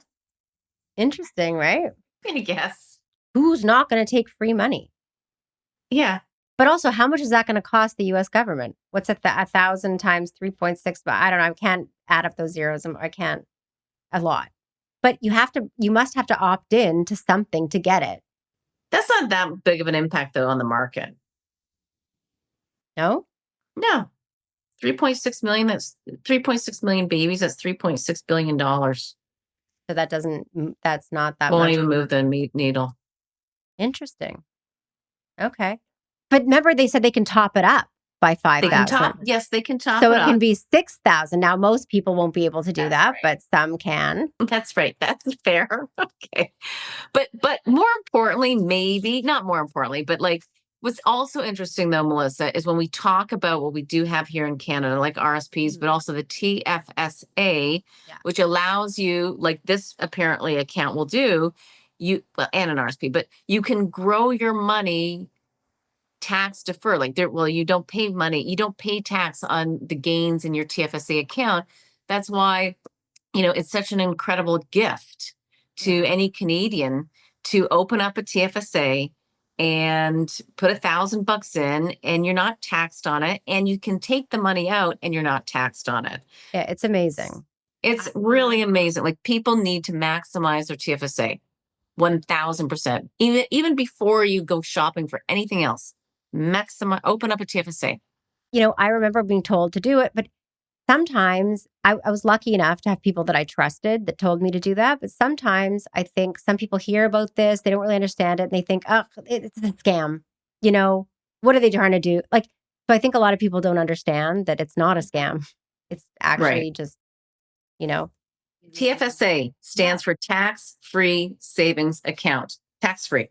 Interesting, right? I guess. Who's not going to take free money? Yeah. But also, how much is that going to cost the U.S. government? What's it, 1,000 times 3.6? But I don't know. I can't add up those zeros. I can't. A lot. But you must have to opt in to something to get it. That's not that big of an impact, though, on the market. No? No. 3.6 million, that's 3.6 million babies. That's $3.6 billion. So that's not that Won't much. even move the needle. Interesting. Okay. But remember, they said they can top it up by 5,000. Yes, they can top So it it can up. be 6,000. Now, most people won't be able to do That's that, right. but some can. That's right. That's fair. Okay. But more importantly, maybe not more importantly, but like what's also interesting though, Melissa, is when we talk about what we do have here in Canada, like RSPs, but also the TFSA, Yeah. which allows you, like this apparently account will do, and an RSP, but you can grow your money tax defer. You don't pay money, you don't pay tax on the gains in your TFSA account. That's why it's such an incredible gift to any Canadian to open up a TFSA and put $1,000 in, and you're not taxed on it, and you can take the money out and you're not taxed on it. Yeah, it's amazing. It's really amazing. Like people need to maximize their TFSA 1000%. Even before you go shopping for anything else, open up a TFSA. I remember being told to do it, but sometimes I was lucky enough to have people that I trusted that told me to do that. But sometimes I think some people hear about this, they don't really understand it, and they think, oh, it's a scam. What are they trying to do? So I think a lot of people don't understand that it's not a scam. It's actually just, TFSA stands for tax free savings account. Tax free.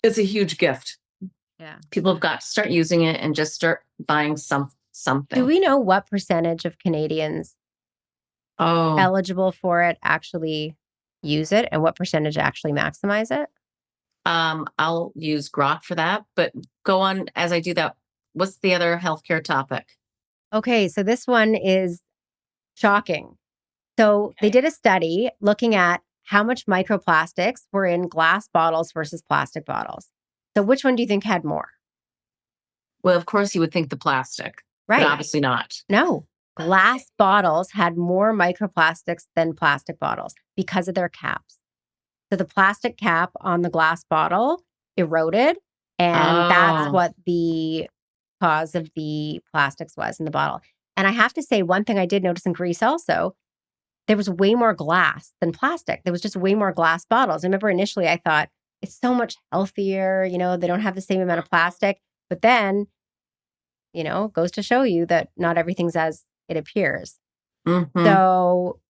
It's a huge gift. Yeah. People have got to start using it and just start buying something. Do we know what percentage of Canadians eligible for it actually use it, and what percentage actually maximize it? I'll use Grok for that, but go on as I do that. What's the other healthcare topic? Okay, so this one is shocking. So they did a study looking at how much microplastics were in glass bottles versus plastic bottles. So which one do you think had more? Well, of course, you would think the plastic, Right. but obviously not. No, glass bottles had more microplastics than plastic bottles because of their caps. So the plastic cap on the glass bottle eroded, and that's what the cause of the plastics was in the bottle. And I have to say, one thing I did notice in Greece also, there was way more glass than plastic. There was just way more glass bottles. I remember initially I thought it's so much healthier, they don't have the same amount of plastic. But then, goes to show you that not everything's as it appears. Mm-hmm. So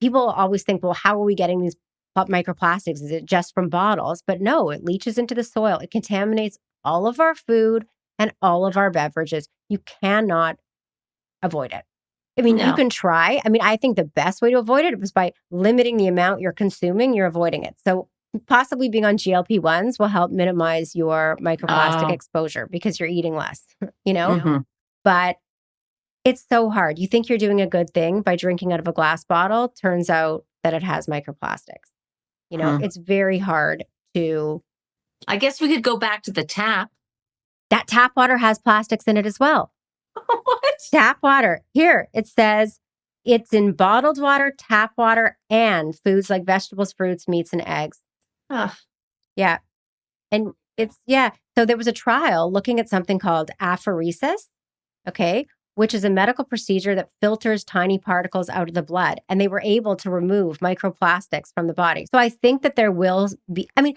people always think, well, how are we getting these microplastics? Is it just from bottles? But no, it leaches into the soil. It contaminates all of our food and all of our beverages. You cannot avoid it. I mean, you can try. I mean, I think the best way to avoid it was by limiting the amount you're consuming, you're avoiding it. So possibly being on GLP-1s will help minimize your microplastic Oh, exposure because you're eating less, you know? mm-hmm, But it's so hard. You think you're doing a good thing by drinking out of a glass bottle, turns out that it has microplastics. hmm. It's very hard to I guess we could go back to the tap. that tap water has plastics in it as well. What? Tap water. Here, it says it's in bottled water, tap water, and foods like vegetables, fruits, meats, and eggs. Ugh. Yeah. And yeah. So there was a trial looking at something called apheresis, okay, which is a medical procedure that filters tiny particles out of the blood. And they were able to remove microplastics from the body. So I think that there will be, I mean,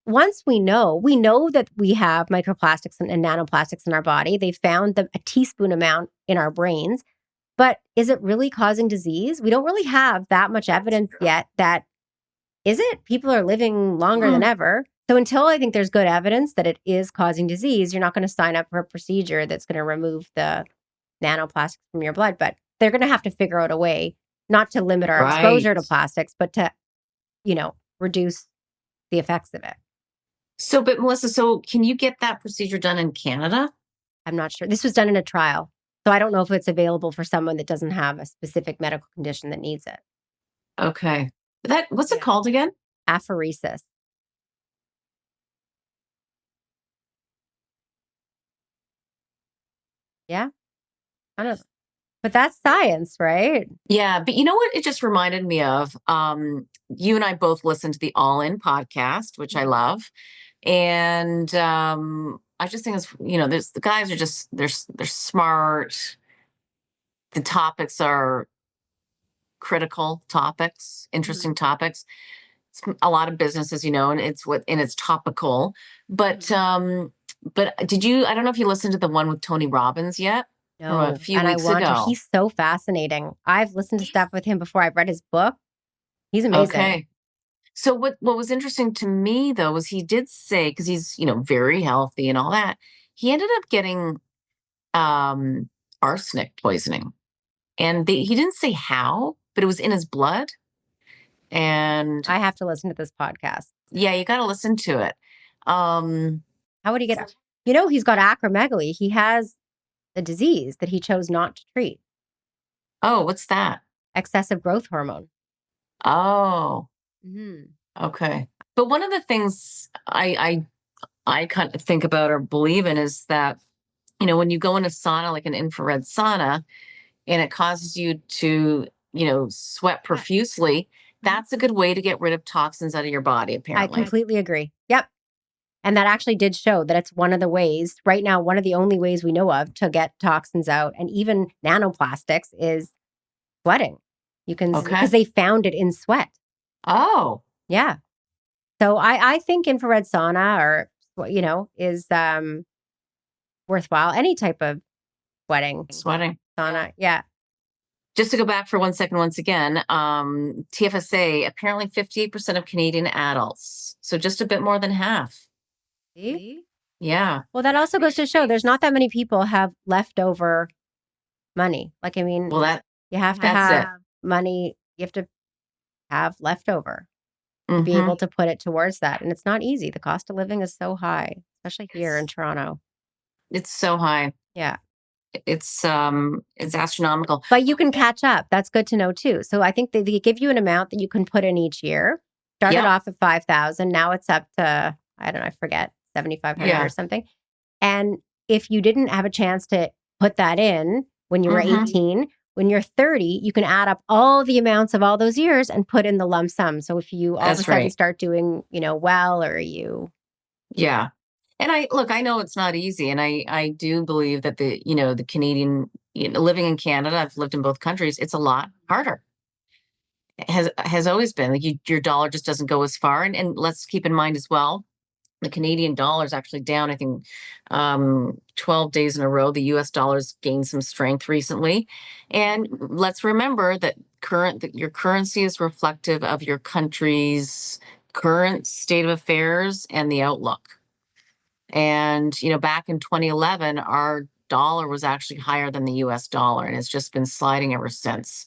once we know that we have microplastics and nanoplastics in our body. They found a teaspoon amount in our brains. But is it really causing disease? We don't really have that much That's evidence true. yet that is it? People are living longer than Mm, ever. So until I think there's good evidence that it is causing disease, you're not going to sign up for a procedure that's going to remove the nanoplastics from your blood. But they're going to have to figure out a way not to limit our right. exposure to plastics, but to, reduce the effects of it. So, but Melissa, so can you get that procedure done in Canada? I'm not sure. This was done in a trial. So I don't know if it's available for someone that doesn't have a specific medical condition that needs it. Okay. What's it Yeah. called again? Apheresis. Yeah. I don't know. But that's science, right? Yeah, but you know what it just reminded me of? You and I both listened to the All In podcast, which I Mhm. love. And I just think it's, there's the guys are just they're smart. The topics are critical topics, Mhm. interesting topics. It's a lot of businesses, and it's topical. But Mhm. did you I don't know if you listened to the one with Tony Robbins yet from a No, few and I weeks want to. ago. He's so fascinating. I've listened to stuff with him before. I've read his book. He's amazing. Okay. So what was interesting to me though was he did say, because he's very healthy and all that, he ended up getting um arsenic poisoning. And he didn't say how, but it was in his blood. And I have to listen to this podcast. yeah, you got to listen to it. Um, How would he get? He's got acromegaly. He has a disease that he chose not to treat. oh, what's that? Excessive growth hormone. Oh, Mhm. okay. But one of the things I kind of think about or believe in is that, when you go in a sauna, like an infrared sauna, and it causes you to, sweat profusely, Mhm. that's a good way to get rid of toxins out of your body, I apparently. completely agree. Yep. And that actually did show that it's one of the ways, right now, one of the only ways we know of to get toxins out and even nanoplastics is sweating. You can, Okay. because they found it in sweat. Oh, Yeah. So I think infrared sauna is worthwhile. Any type of sweating sweating. sauna. Yeah. Just to go back for 1 second, once again, TFSA, apparently 58% of Canadian adults. So just a bit more than half. See? Yeah. Well, that also goes to show there's not that many people have leftover money. Like, I mean, Well, you have to that's it. have money. You have to have leftover to be Hmm. able to put it towards that. And it's not easy. The cost of living is so high, especially here in Toronto. It's so high. Yeah. It's astronomical. But you can catch up. That's good to know too. So I think they give you an amount that you can put in each year. Started Yep. off at 5,000. Now it's up to, I don't know, I forget, 7,500 or Yeah. something. And if you didn't have a chance to put that in when you were Hmm. 18, when you're 30, you can add up all the amounts of all those years and put in the lump sum. So if you all of a That's sudden right. start doing, well, or you, Yeah. And I know it's not easy. And I do believe that the Canadian, living in Canada, I've lived in both countries, it's a lot harder. It has always been like your dollar just doesn't go as far. And let's keep in mind as well, the Canadian dollar is actually down, I think, 12 days in a row. The US dollar's gained some strength recently. And let's remember that your currency is reflective of your country's current state of affairs and the outlook. And, back in 2011, our dollar was actually higher than the US dollar, and it's just been sliding ever since.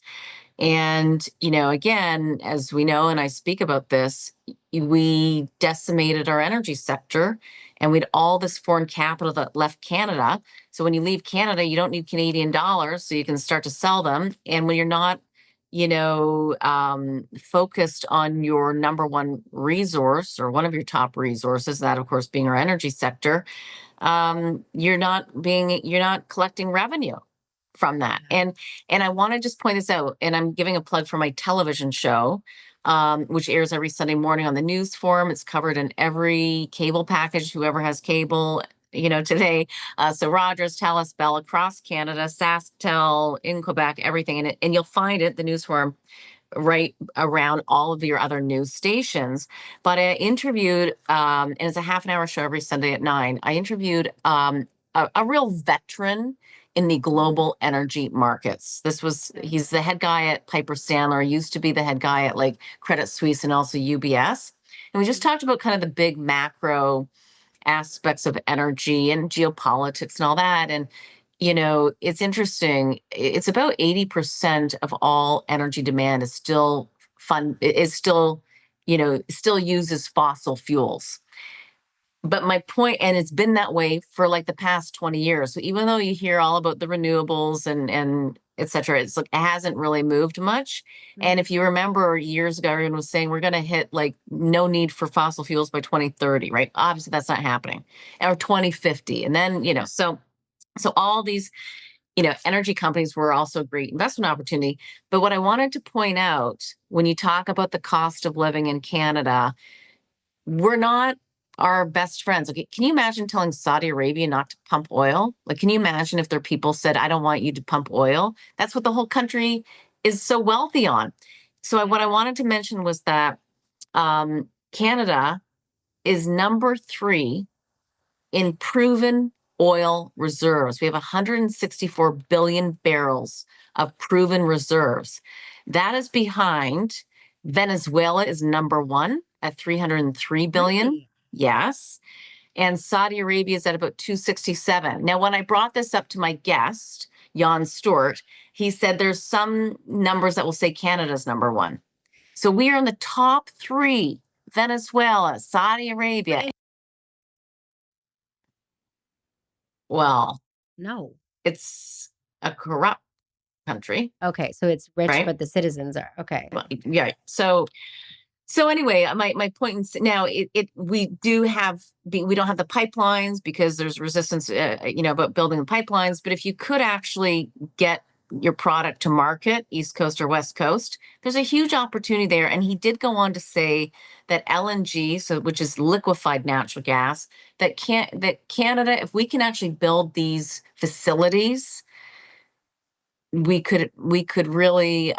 And, again, as we know, and I speak about this, we decimated our energy sector and we had all this foreign capital that left Canada. So when you leave Canada, you don't need Canadian dollars, so you can start to sell them. And when you're not, focused on your number one resource or one of your top resources, that of course being our energy sector, you're not collecting revenue from that. And I want to just point this out, and I'm giving a plug for my television show, which airs every Sunday morning on the news forum. It's covered in every cable package, whoever has cable, today. So Rogers, Telus, Bell across Canada, SaskTel in Quebec, everything in it. And you'll find it, the news forum, right around all of your other news stations. But I interviewed, and it's a half an hour show every Sunday at 9. I interviewed a real veteran in the global energy markets. He's the head guy at Piper Sandler, used to be the head guy at like Credit Suisse and also UBS. And we just talked about kind of the big macro aspects of energy and geopolitics and all that. And, it's interesting. It's about 80% of all energy demand is still still uses fossil fuels. But my point, and it's been that way for like the past 20 years. So even though you hear all about the renewables and et cetera, it's like it hasn't really moved much. And if you remember years ago, everyone was saying we're going to hit like no need for fossil fuels by 2030, right? Obviously, that's not happening, or 2050. And then, so all these, energy companies were also a great investment opportunity. But what I wanted to point out when you talk about the cost of living in Canada, we're not our best friends. Okay, can you imagine telling Saudi Arabia not to pump oil? Like, can you imagine if their people said, I don't want you to pump oil? That's what the whole country is so wealthy on. So what I wanted to mention was that Canada is number 3 in proven oil reserves. We have 164 billion barrels of proven reserves. That is behind Venezuela is number 1 at 303 billion. Really? Yes. And Saudi Arabia is at about 267. Now, when I brought this up to my guest, Jan Stewart, he said there's some numbers that will say Canada's number 1. So we are in the top 3: Venezuela, Saudi Arabia. Well, No. it's a corrupt country, Okay, so it's rich, right? but the citizens are okay. Well, yeah. So anyway, my point now, we don't have the pipelines because there's resistance, about building the pipelines. But if you could actually get your product to market, East Coast or West Coast, there's a huge opportunity there. And he did go on to say that LNG, which is liquefied natural gas, that Canada, if we can actually build these facilities, we could really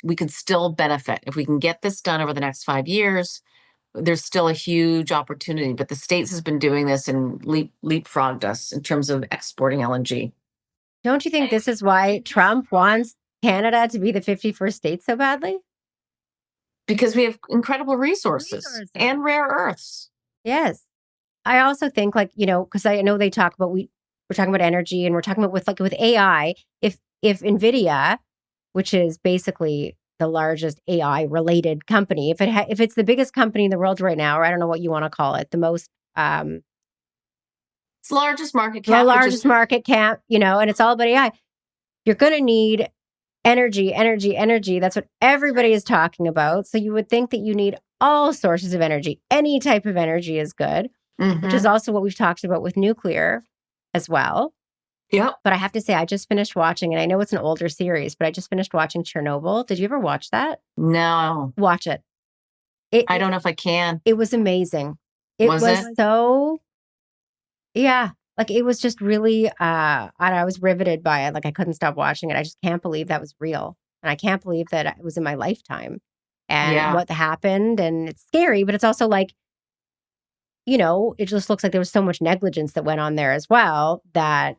we could still benefit if we can get this done over the next 5 years. There's still a huge opportunity, but the states has been doing this and leapfrogged us in terms of exporting LNG Don't you think this is why Trump wants Canada to be the 51st state so badly? because we have incredible resources and rare earths. Yes. I also think because I know they talk about we're talking about energy and we're talking about with AI, if Nvidia, which is basically the largest AI related company, if it's the biggest company in the world right now, or I don't know what you want to call it, the most It's the largest market the cap, largest market cap, and it's all about AI. You're going to need energy, energy, energy. That's what everybody is talking about. So you would think that you need all sources of energy. Any type of energy is good, which is also what we've talked about with nuclear as well. Yep. But I have to say, I just finished watching, and I know it's an older series, but I just finished watching Chernobyl. Did you ever watch that? No, Watch it. I don't know if I can. It was amazing. It Was was it? so, yeah. Like it was just really, I was riveted by it. Like I couldn't stop watching it. I just can't believe that was real. And I can't believe that it was in my lifetime and Yeah. what happened. And it's scary, but it's also like, it just looks like there was so much negligence that went on there as well that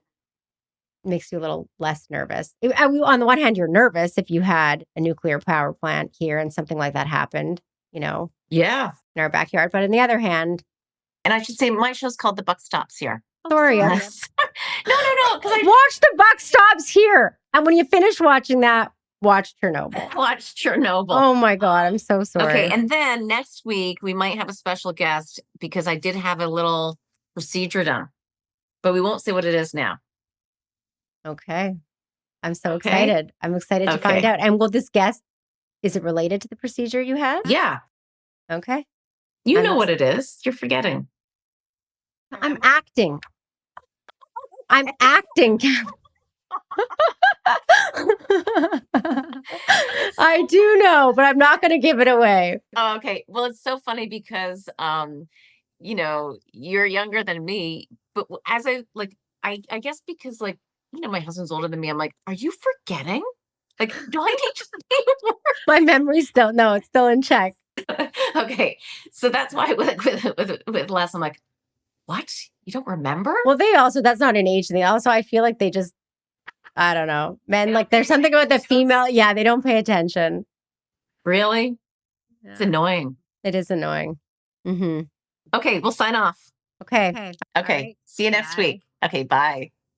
makes you a little less nervous. On the one hand, you're nervous if you had a nuclear power plant here and something like that happened, Yeah. in our backyard. But on the other hand, And I should say my show's called The Buck Stops Here. sorry. No, no, no. Because Watch The Buck Stops Here. And when you finish watching that, Watch Chernobyl. Watch Chernobyl. Oh my God, I'm so sorry. Okay, and then next week we might have a special guest because I did have a little procedure done, but we won't say what it is now. Okay. I'm so Okay. excited. I'm excited to find Okay. out. And will this guest, is it related to the procedure you had? Yeah, Okay. you I'm know ex- what it is. You're forgetting. I'm acting. I'm acting. I do know, but I'm not going to give it away. Oh, okay. Well, it's so funny because you know, you're younger than me, but as I like I guess because like, you know, my husband's older than me, I'm like, are you forgetting? Like, do I need to be My memory's still, no, it's still in check. more? Okay. So that's why with Les, I'm like, what? You don't remember? Well, they also, that's not an age thing. Also, I feel like they just, I don't know. Men, like there's something about the female. Yeah, they don't pay attention. Really? It's annoying. It is annoying. Mm-hmm. Okay, we'll sign off. Okay. Okay. See you next week. Okay, bye.